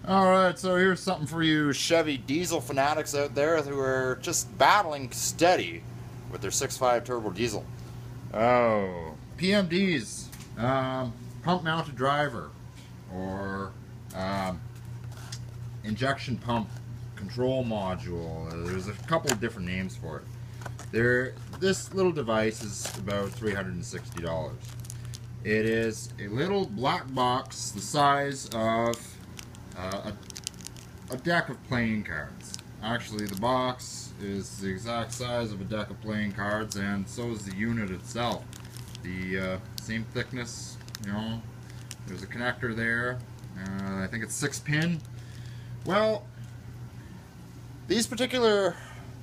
Alright, so here's something for you Chevy diesel fanatics out there who are just battling steady with their 6.5 turbo diesel. Oh, PMDs, pump mounted driver, or injection pump control module. There's a couple of different names for it. This little device is about $360. It is a little black box the size of a deck of playing cards. Actually, the box is the exact size of a deck of playing cards, and so is the unit itself. The same thickness, you know. There's a connector there. I think it's 6-pin. Well, these particular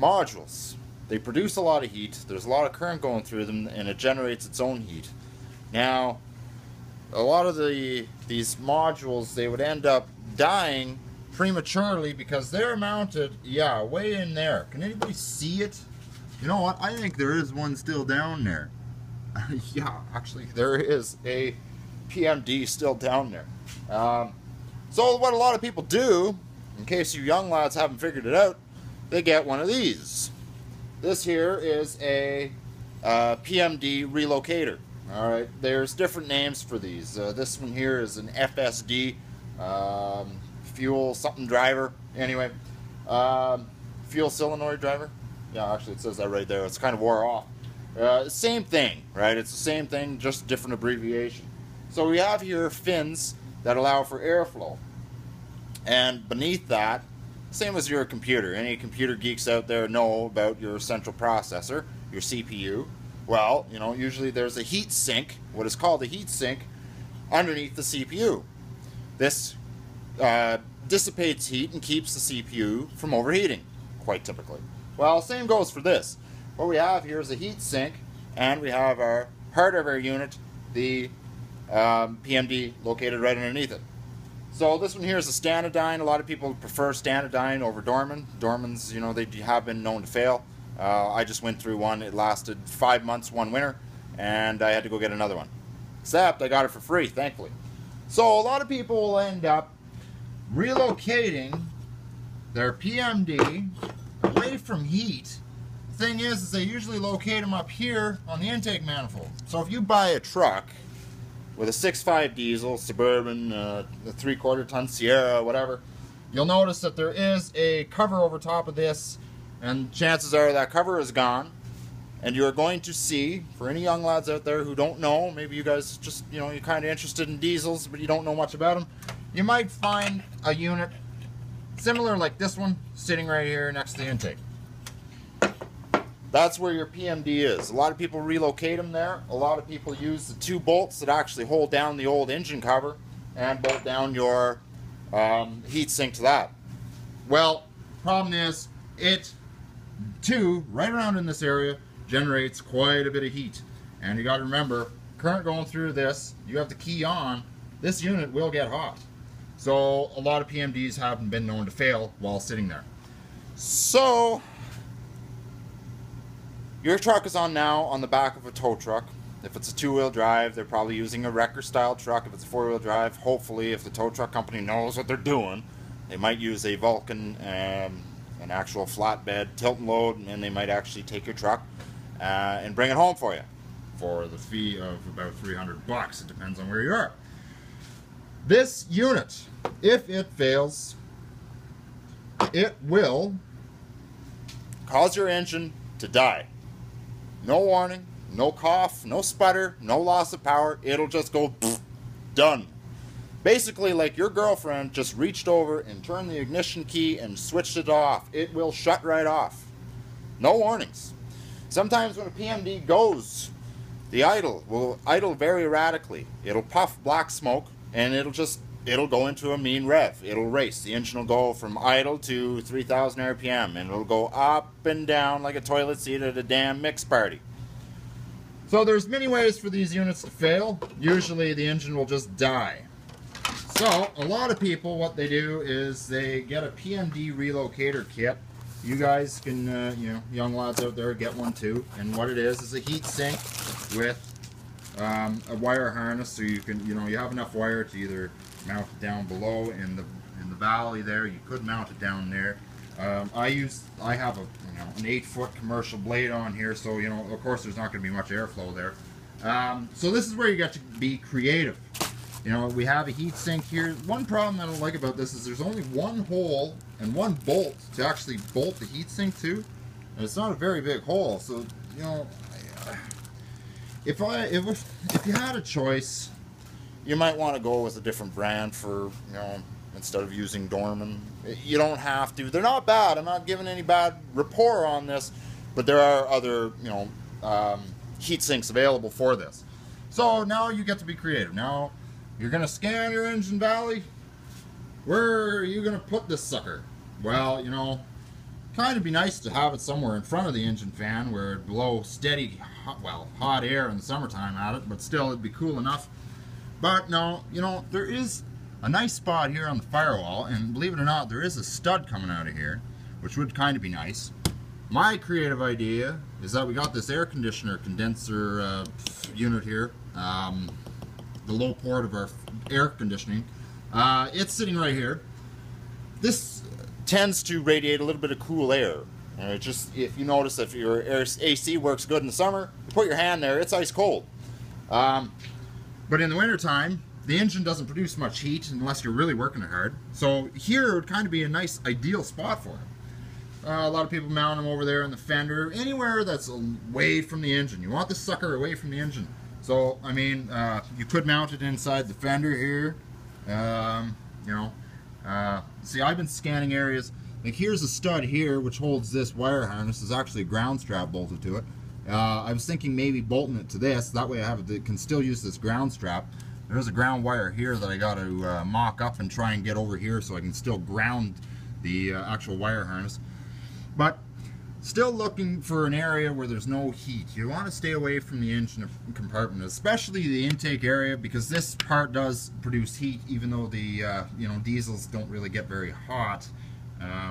modules, they produce a lot of heat. There's a lot of current going through them, and it generates its own heat. Now, a lot of these modules, they would end up dying prematurely because they're mounted, yeah, way in there. Can anybody see it? You know what? I think there is one still down there. Yeah, actually, there is a PMD still down there. So what a lot of people do, in case you young lads haven't figured it out, they get one of these. This here is a PMD relocator. Alright, there's different names for these. This one here is an FSD, fuel something driver. Anyway, fuel solenoid driver. Yeah, actually it says that right there. It's kind of wore off. Same thing, right? It's the same thing, just different abbreviation. So we have here fins that allow for airflow. And beneath that, same as your computer. Any computer geeks out there know about your central processor, your CPU. Well, you know, usually there's a heat sink, what is called a heat sink, underneath the CPU. This dissipates heat and keeps the CPU from overheating, quite typically. Well, same goes for this. What we have here is a heat sink, and we have our heart of our unit, the PMD, located right underneath it. So this one here is a Standardine. A lot of people prefer Standardine over Dorman. Dormans, you know, they have been known to fail. I just went through one. It lasted 5 months one winter, and I had to go get another one. Except I got it for free, thankfully. So a lot of people will end up relocating their PMD away from heat. The thing is they usually locate them up here on the intake manifold. So if you buy a truck with a 6.5 diesel, Suburban, a 3/4 ton Sierra, whatever, you'll notice that there is a cover over top of this, and chances are that cover is gone. And you're going to see, for any young lads out there who don't know, maybe you guys just, you know, you're kind of interested in diesels, but you don't know much about them, you might find a unit similar like this one sitting right here next to the intake. That's where your PMD is. A lot of people relocate them there. A lot of people use the 2 bolts that actually hold down the old engine cover and bolt down your heat sink to that. Well, problem is, it too, right around in this area, generates quite a bit of heat. And you got to remember, current going through this, you have the key on, this unit will get hot. So a lot of PMDs haven't been known to fail while sitting there. So your truck is on now on the back of a tow truck. If it's a 2-wheel drive, they're probably using a wrecker style truck. If it's a 4-wheel drive, hopefully, if the tow truck company knows what they're doing, they might use a Vulcan, an actual flatbed tilt and load, and they might actually take your truck and bring it home for you for the fee of about $300. It depends on where you are. This unit, if it fails, it will cause your engine to die. No warning, no cough, no sputter, no loss of power. It'll just go done. Basically, like your girlfriend just reached over and turned the ignition key and switched it off. It will shut right off. No warnings. Sometimes when a PMD goes, the idle will idle very erratically. It'll puff black smoke, and it'll go into a mean rev. It'll race. The engine will go from idle to 3,000 RPM, and it'll go up and down like a toilet seat at a damn mix party. So there's many ways for these units to fail. Usually the engine will just die. So a lot of people, what they do is they get a PMD relocator kit. You guys can, you know, young lads out there, get one too. And what it is a heat sink with a wire harness, so you can, you know, you have enough wire to either mount it down below in the valley there, you could mount it down there. I have an 8-foot commercial blade on here, so of course there's not going to be much airflow there. So this is where you get to be creative. We have a heat sink here. One problem I don't like about this is there's only one hole and one bolt to actually bolt the heat sink to, and it's not a very big hole. So if you had a choice, you might want to go with a different brand for instead of using Dorman. You don't have to. They're not bad. I'm not giving any bad rapport on this, but there are other heat sinks available for this. So now you get to be creative. Now you're going to scan your engine valley. Where are you going to put this sucker? Well, kind of be nice to have it somewhere in front of the engine fan where it'd blow steady, hot air in the summertime at it, but still it'd be cool enough. But no, there is a nice spot here on the firewall, and believe it or not, there is a stud coming out of here, which would kind of be nice. My creative idea is that we got this air conditioner condenser unit here, the low port of our air conditioning. It's sitting right here. This tends to radiate a little bit of cool air. Just if you notice, if your AC works good in the summer, you put your hand there, it's ice cold. But in the wintertime, the engine doesn't produce much heat unless you're really working it hard. So here would kind of be a nice ideal spot for it. A lot of people mount them over there in the fender, anywhere that's away from the engine. You want the sucker away from the engine. So, I mean, you could mount it inside the fender here. See, I've been scanning areas. Like here's a stud here which holds this wire harness. There's actually a ground strap bolted to it. I was thinking maybe bolting it to this. That way can still use this ground strap. There's a ground wire here that I got to mock up and try and get over here so I can still ground the actual wire harness. But still looking for an area where there's no heat. You want to stay away from the engine compartment, especially the intake area, because this part does produce heat, even though the diesels don't really get very hot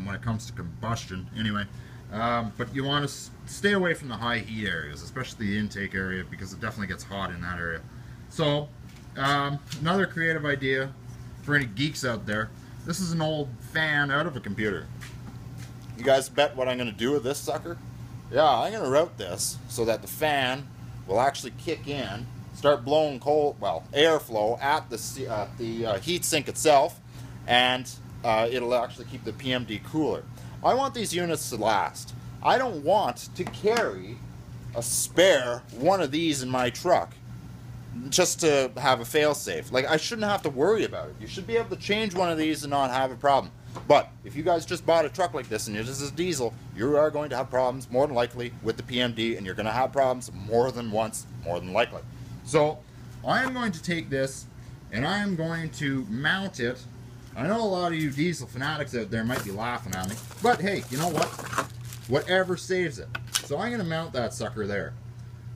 when it comes to combustion. Anyway, but you want to stay away from the high heat areas, especially the intake area, because it definitely gets hot in that area. So another creative idea for any geeks out there. This is an old fan out of a computer. You guys bet what I'm going to do with this sucker? Yeah, I'm going to route this so that the fan will actually kick in, start blowing airflow at the heat sink itself, and it'll actually keep the PMD cooler. I want these units to last. I don't want to carry a spare one of these in my truck just to have a fail-safe. Like, I shouldn't have to worry about it. You should be able to change one of these and not have a problem. But if you guys just bought a truck like this and it is a diesel, you are going to have problems more than likely with the PMD, and you're going to have problems more than once, more than likely. So I am going to take this and I am going to mount it. I know a lot of you diesel fanatics out there might be laughing at me, but hey, you know what? Whatever saves it. So I'm going to mount that sucker there.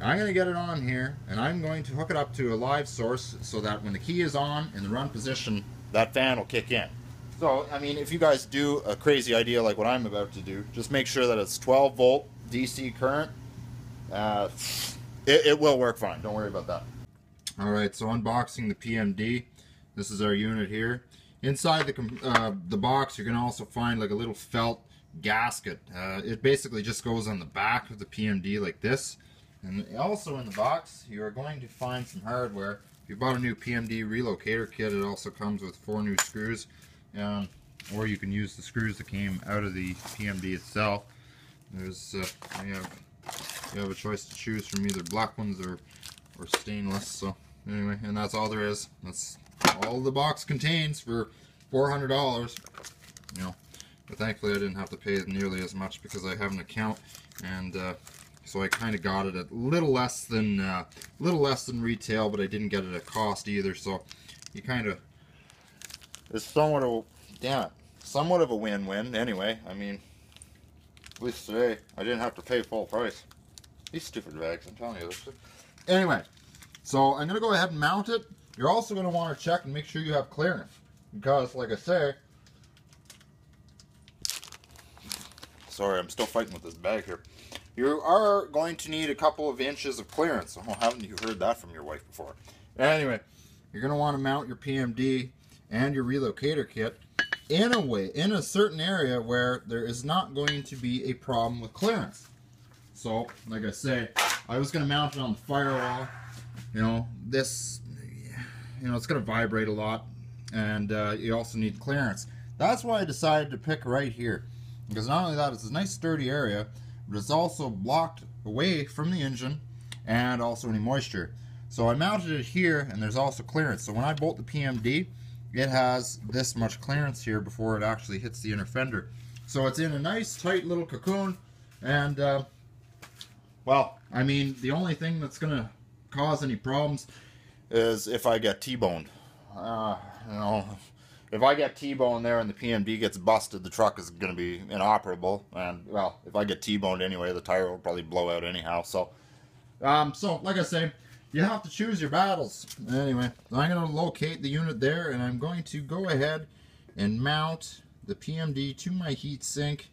I'm going to get it on here, and I'm going to hook it up to a live source so that when the key is on in the run position, that fan will kick in. So, I mean, if you guys do a crazy idea like what I'm about to do, just make sure that it's 12 volt DC current. It will work fine. Don't worry about that. Alright, so unboxing the PMD. This is our unit here. Inside the box, you're going to also find like a little felt gasket. It basically just goes on the back of the PMD like this. And also in the box, you are going to find some hardware. If you bought a new PMD relocator kit, it also comes with 4 new screws. Or you can use the screws that came out of the PMD itself. There's you have a choice to choose from either black ones or stainless. So anyway, and that's all there is. That's all the box contains for $400. But thankfully I didn't have to pay nearly as much because I have an account, and so I kind of got it at little less than retail, but I didn't get it at cost either. So you kind of, it's somewhat of a win-win. Anyway, I mean, at least today I didn't have to pay full price. These stupid bags, I'm telling you. Anyway, so I'm gonna go ahead and mount it. You're also gonna want to check and make sure you have clearance, because, like I say, sorry, I'm still fighting with this bag here. You are going to need a couple of inches of clearance. Oh, haven't you heard that from your wife before? Anyway, you're going to want to mount your PMD and your relocator kit in a way, in a certain area where there is not going to be a problem with clearance. So, like I say, I was going to mount it on the firewall. You know, this, you know, it's going to vibrate a lot, and you also need clearance. That's why I decided to pick right here, because not only that, it's a nice sturdy area, but it's also blocked away from the engine and also any moisture. So I mounted it here, and there's also clearance. So when I bolt the PMD, it has this much clearance here before it actually hits the inner fender. So it's in a nice tight little cocoon, and well, I mean, the only thing that's gonna cause any problems is if I get T-boned. You know, if I get T-boned there and the PMD gets busted, the truck is gonna be inoperable. And well, if I get T-boned anyway, the tire will probably blow out anyhow. So, so like I say, you have to choose your battles. Anyway, I'm going to locate the unit there, and I'm going to go ahead and mount the PMD to my heat sink,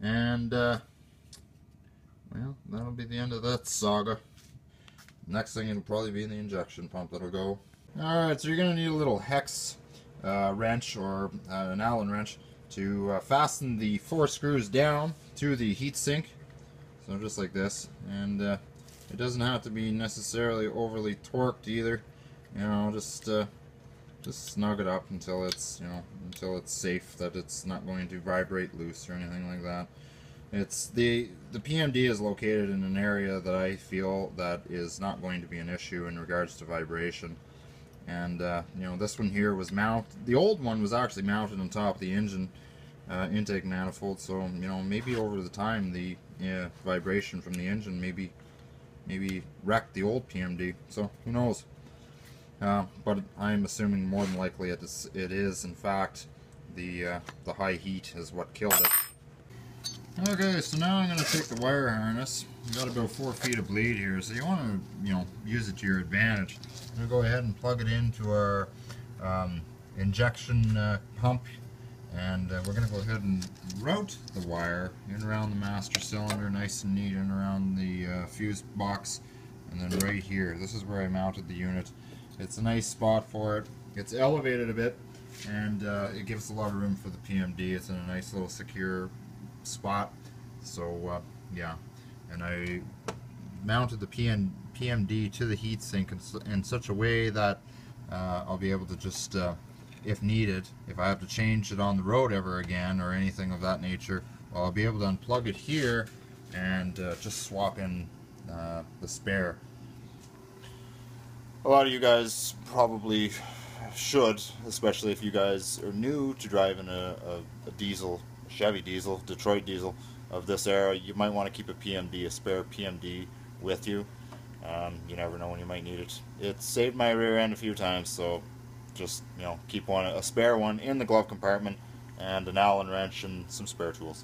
and well, that'll be the end of that saga. Next thing, it'll probably be the injection pump that'll go. Alright, so you're going to need a little hex wrench, or an Allen wrench, to fasten the 4 screws down to the heat sink. So just like this, and it doesn't have to be necessarily overly torqued either. You know, just snug it up until it's, you know, until it's safe that it's not going to vibrate loose or anything like that. It's the PMD is located in an area that I feel that is not going to be an issue in regards to vibration. And you know, this one here was mounted. The old one was actually mounted on top of the engine intake manifold. So you know, maybe over the time the vibration from the engine maybe wrecked the old PMD, so who knows. But I'm assuming more than likely it is in fact the high heat is what killed it. Okay, so now I'm going to take the wire harness. We've got about 4 feet of bleed here, so you want to, you know, use it to your advantage. I'm going to go ahead and plug it into our injection pump, and we're going to go ahead and route the wire in around the master cylinder, nice and neat, and around the fuse box, and then right here. This is where I mounted the unit. It's a nice spot for it. It's elevated a bit, and it gives a lot of room for the PMD. It's in a nice little secure spot. So yeah, and I mounted the PMD to the heatsink in such a way that I'll be able to just if needed, if I have to change it on the road ever again or anything of that nature, well, I'll be able to unplug it here and just swap in the spare. A lot of you guys probably should, especially if you guys are new to driving a diesel, Chevy diesel, Detroit diesel of this era. You might want to keep a PMD, a spare PMD with you. You never know when you might need it. It's saved my rear end a few times, so just, you know, keep a spare one in the glove compartment, and an Allen wrench and some spare tools.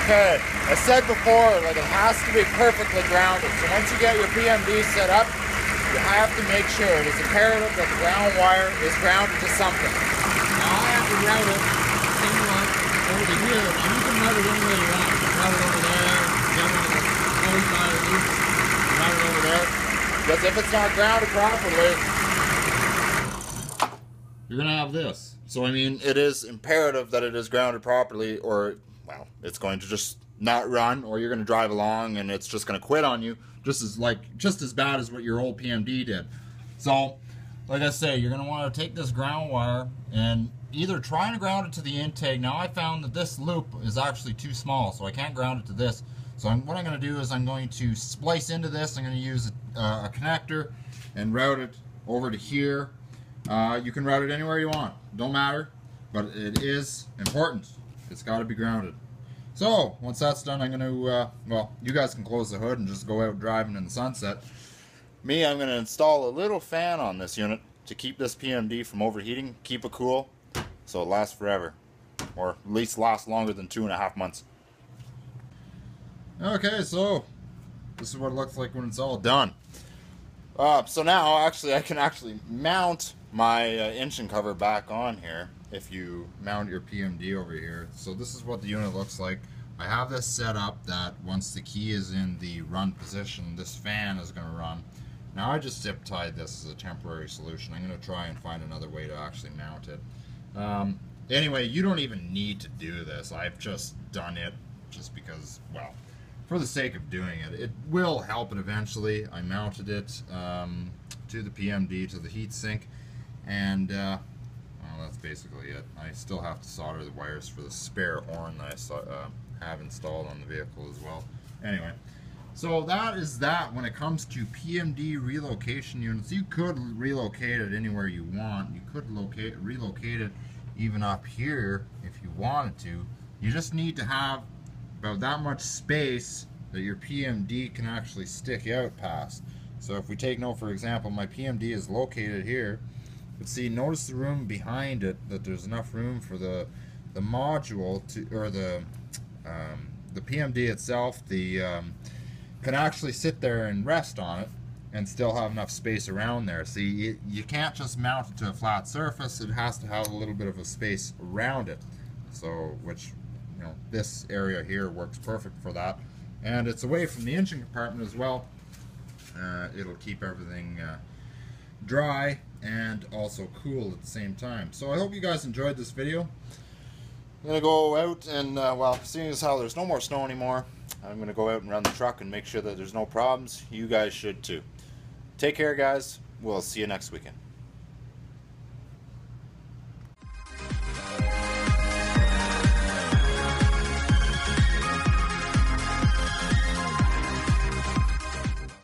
Okay, I said before, like, it has to be perfectly grounded. So once you get your PMD set up, you have to make sure it is imperative that the ground wire is grounded to something. Now I have to route it somewhat over to here, and you can route it any way you want. You can route it over there, get one of the hose side of these, route it over there. Because if it's not grounded properly, you're going to have this. So, I mean, it is imperative that it is grounded properly, or, well, it's going to just not run, or you're going to drive along and it's just going to quit on you, just as bad as what your old PMD did. So, like I say, you're going to want to take this ground wire and either try and ground it to the intake. Now, I found that this loop is actually too small, so I can't ground it to this. So what I'm going to do is I'm going to splice into this. I'm going to use a connector and route it over to here. You can route it anywhere you want. Don't matter, but it is important. It's got to be grounded. So once that's done, I'm going to, well, you guys can close the hood and just go out driving in the sunset. Me, I'm going to install a little fan on this unit to keep this PMD from overheating, keep it cool, so it lasts forever, or at least lasts longer than 2.5 months. Okay, so this is what it looks like when it's all done. So now, actually, I can actually mount my engine cover back on here if you mount your PMD over here. So this is what the unit looks like. I have this set up that once the key is in the run position, this fan is going to run. Now I just zip tied this as a temporary solution. I'm going to try and find another way to actually mount it. Anyway, you don't even need to do this. I've just done it just because, well, for the sake of doing it. It will help it eventually. I mounted it to the PMD, to the heatsink, and well, that's basically it. I still have to solder the wires for the spare horn that I have installed on the vehicle as well. Anyway, so that is that when it comes to PMD relocation units. You could relocate it anywhere you want. You could relocate it even up here if you wanted to. You just need to have about that much space that your PMD can actually stick out past. So if we take note, for example, my PMD is located here, but see, notice the room behind it, that there's enough room for the module to, or the PMD itself, can actually sit there and rest on it and still have enough space around there. See, you can't just mount it to a flat surface. It has to have a little bit of a space around it. So, which, you know, this area here works perfect for that. And it's away from the engine compartment as well. It'll keep everything dry and also cool at the same time. So I hope you guys enjoyed this video. I'm going to go out and, well, seeing as how there's no more snow anymore, I'm going to go out and run the truck and make sure that there's no problems. You guys should too. Take care, guys. We'll see you next weekend.